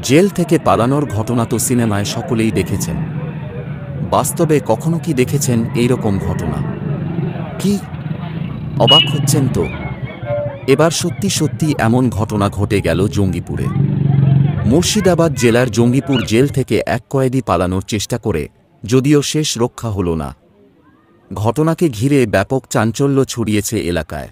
Jail থেকে পালানোর ঘটনা তো সিনেমায় সকলেই দেখেছেন। বাস্তবে কখনো কি দেখেছেন এইরকম ঘটনা? কি অবাক হচ্ছেন তো? এবার সত্যি সত্যি এমন ঘটনা ঘটে গেল জঙ্গিপুরে। মুর্শিদাবাদ জেলার জঙ্গিপুর জেল থেকে এক কয়েদি পালানোর চেষ্টা করে, যদিও শেষ রক্ষা হল না। ঘটনাকে ঘিরে ব্যাপক চাঞ্চল্য ছড়িয়েছে এলাকায়।